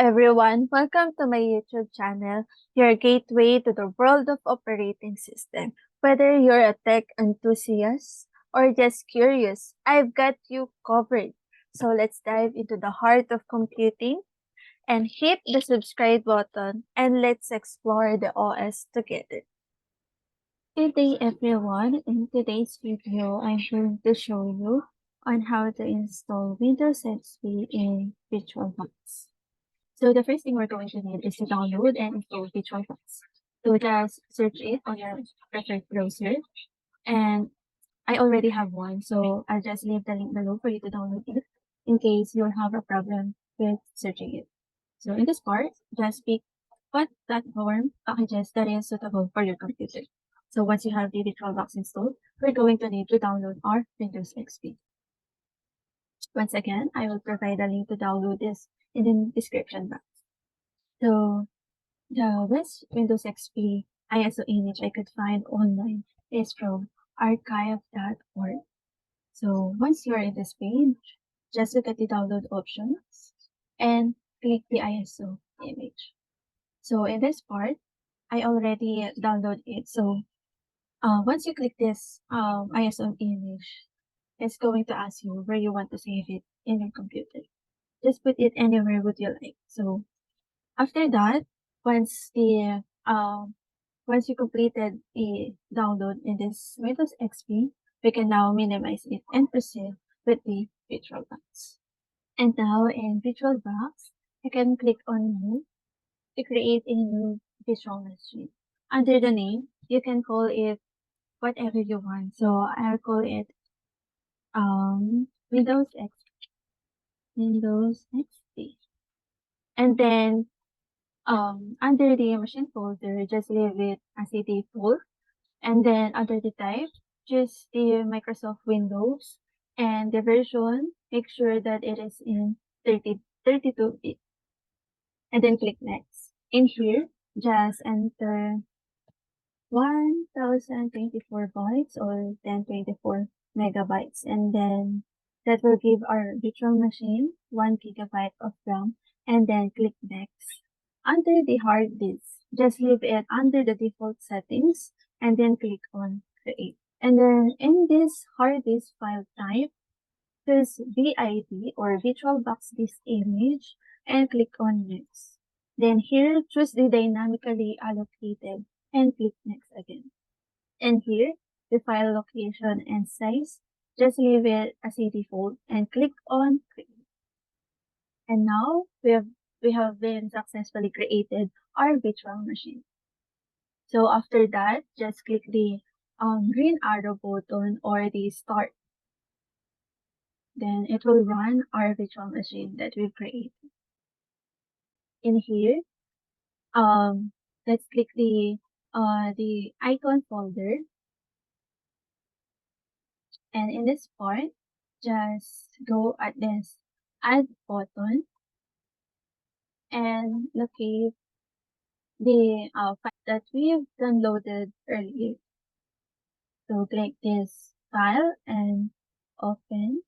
everyone, welcome to my YouTube channel, your gateway to the world of operating system. Whether you're a tech enthusiast or just curious, I've got you covered. So let's dive into the heart of computing and hit the subscribe button and let's explore the OS together. Good day everyone. In today's video, I'm going to show you on how to install Windows XP in VirtualBox. So the first thing we're going to need is to download and install VirtualBox. So just search it on your preferred browser. And I already have one, so I'll just leave the link below for you to download it in case you'll have a problem with searching it. So in this part, just pick what platform packages that is suitable for your computer. So once you have the VirtualBox installed, we're going to need to download our Windows XP. Once again, I will provide a link to download this in the description box. So the best Windows XP ISO image I could find online is from archive.org. So once you're in this page, just look at the download options and click the ISO image. So in this part, I already download it. So once you click this ISO image, it's going to ask you where you want to save it in your computer. Just put it anywhere would you like. So after that, once the once you completed the download in this Windows XP, we can now minimize it and proceed with the VirtualBox. And now in VirtualBox, you can click on New to create a new virtual machine. Under the name, you can call it whatever you want. So I'll call it Windows XP. And then under the machine folder, just leave it as a default. And then under the type, choose the Microsoft Windows and the version, make sure that it is in 32-bit. And then click next. In here, just enter 1024 bytes or 1024 megabytes. And then that will give our virtual machine 1 gigabyte of RAM. And then click next. Under the hard disk, just leave it under the default settings and then click on create. And then in this hard disk file type, choose VID or VirtualBox Disk Image and click on next. Then here, choose the dynamically allocated and click next again. And here, the file location and size, just leave it as a default and click on create. And now we have been successfully created our virtual machine. So after that, just click the green arrow button or the start. Then it will run our virtual machine that we've created. In here, let's click the icon folder. And in this part, just go at this add button and locate the file that we've downloaded earlier. So click this file and open.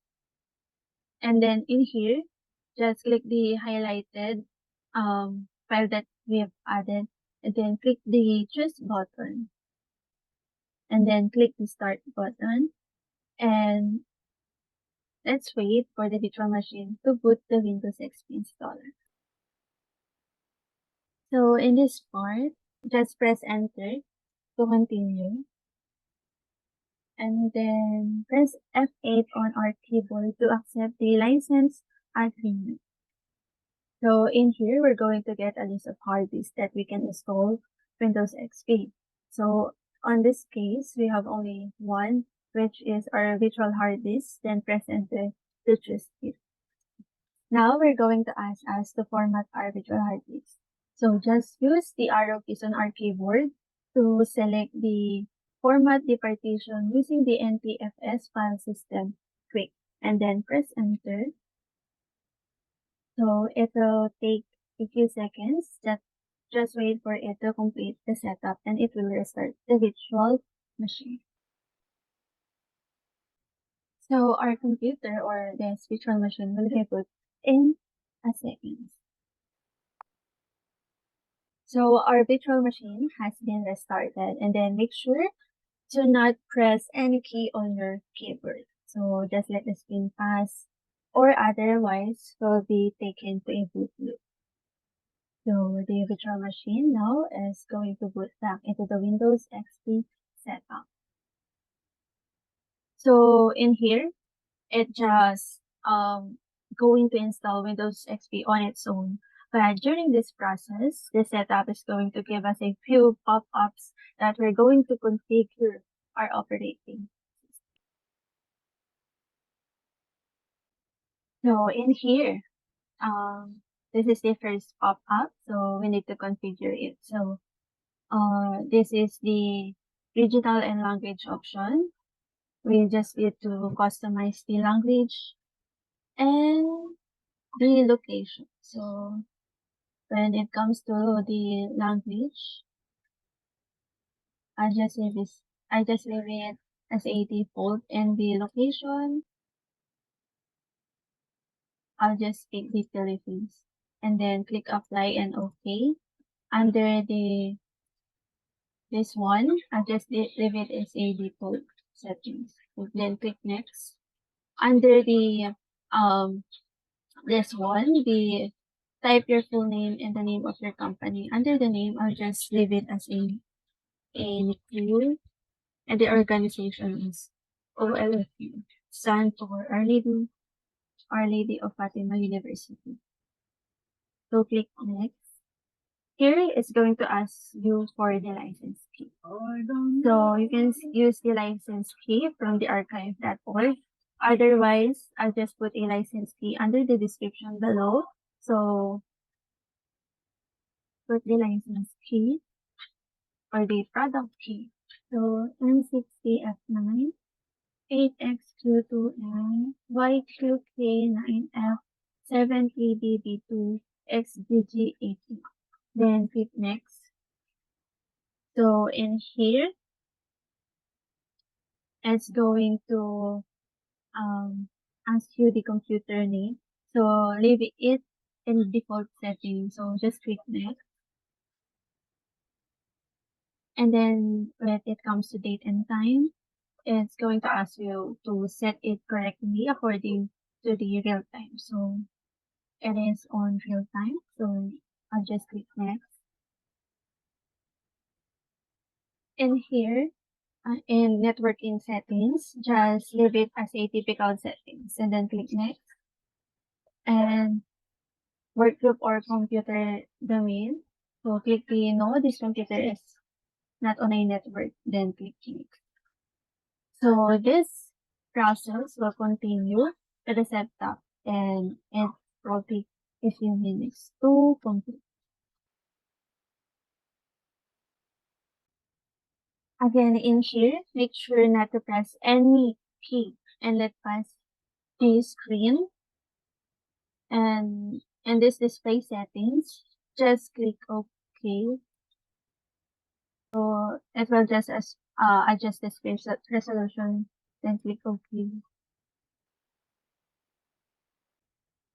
And then in here, just click the highlighted file that we have added. And then click the choose button. And then click the start button. And let's wait for the virtual machine to boot the Windows XP installer. So in this part, just press enter to continue. And then press F8 on our keyboard to accept the license agreement. So in here, we're going to get a list of hard disks that we can install Windows XP. So on this case, we have only one, which is our virtual hard disk. Then press enter to choose it. Now we're going to ask us to format our virtual hard disk. So just use the arrow keys on our keyboard to select the format the partition using the NTFS file system quick, and then press enter. So it will take a few seconds. Just wait for it to complete the setup and it will restart the virtual machine. So our computer or this virtual machine will reboot in a second. So our virtual machine has been restarted, and then make sure to not press any key on your keyboard. So just let the screen pass or otherwise will be taken to a boot loop. So the virtual machine now is going to boot back into the Windows XP setup. So in here, it just going to install Windows XP on its own. But during this process, the setup is going to give us a few pop-ups that we're going to configure our operating. So in here, this is the first pop-up, so we need to configure it. So this is the regional and language option. We just need to customize the language and the location. So when it comes to the language, I just leave it as a default, and the location, I'll just pick the Philippines and then click apply and OK. Under this one, I'll just leave it as a default settings. Then click next. Under the this one, the type your full name and the name of your company. Under the name, I'll just leave it as a tool, and the organization is OLFU, stand for Our Lady of Fatima University. So click next. Here it's going to ask you for the license key. So you can use the license key from the archive.org. Otherwise, I'll just put a license key under the description below. So put the license key or the product key. So M60F9, 8X22N, YQK9F, 7TBB2, XGG18. Then click next. So in here, it's going to ask you the computer name. So leave it in default setting. So just click next. And then when it comes to date and time, it's going to ask you to set it correctly according to the real time. So it is on real time. So I'll just click next. In here, in networking settings, just leave it as a typical settings and then click next. And workgroup or computer domain. So click the no, this computer is not on a network, then click next. So this process will continue to the setup, and it will take a few minutes to complete. Again, in here, make sure not to press any key and let pass the screen. And in this display settings, just click OK. So it will just adjust the screen resolution, then click OK.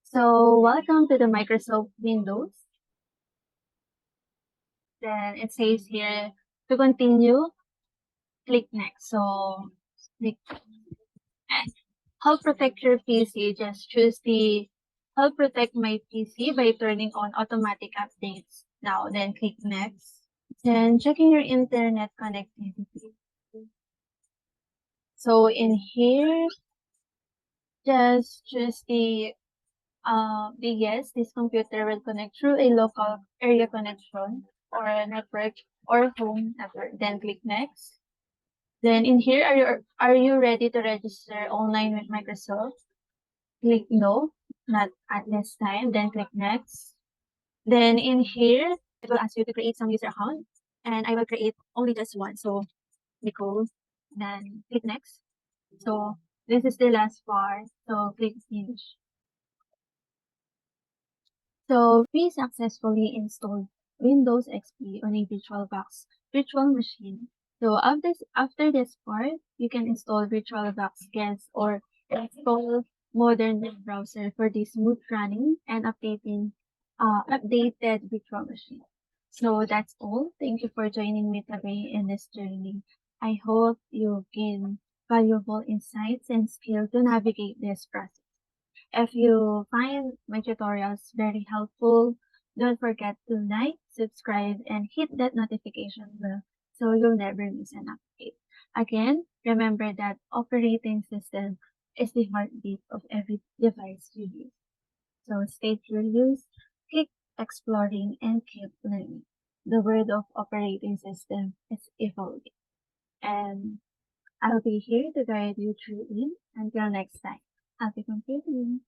So welcome to the Microsoft Windows. Then it says here to continue, click next. So click next. Help protect your PC. Just choose the help protect my PC by turning on automatic updates. Now then click next. Then checking your internet connectivity. So in here, just choose the yes, this computer will connect through a local area connection or a network or home network. Then click next. Then in here, are you ready to register online with Microsoft? Click no, not at this time. Then click next. Then in here, it will ask you to create some user account, and I will create only just one. So Nicole. Then click next. So this is the last part. So click finish. So we successfully installed Windows XP on a VirtualBox virtual machine. So after this part, you can install VirtualBox Guest or install modern web browser for the smooth running and updated virtual machine. So that's all. Thank you for joining me today in this journey. I hope you gain valuable insights and skill to navigate this process. If you find my tutorials very helpful, don't forget to like, subscribe, and hit that notification bell so you'll never miss an update. Again, remember that operating system is the heartbeat of every device you use. So stay curious, keep exploring, and keep learning. The world of operating system is evolving, and I'll be here to guide you through it. Until next time, happy computing!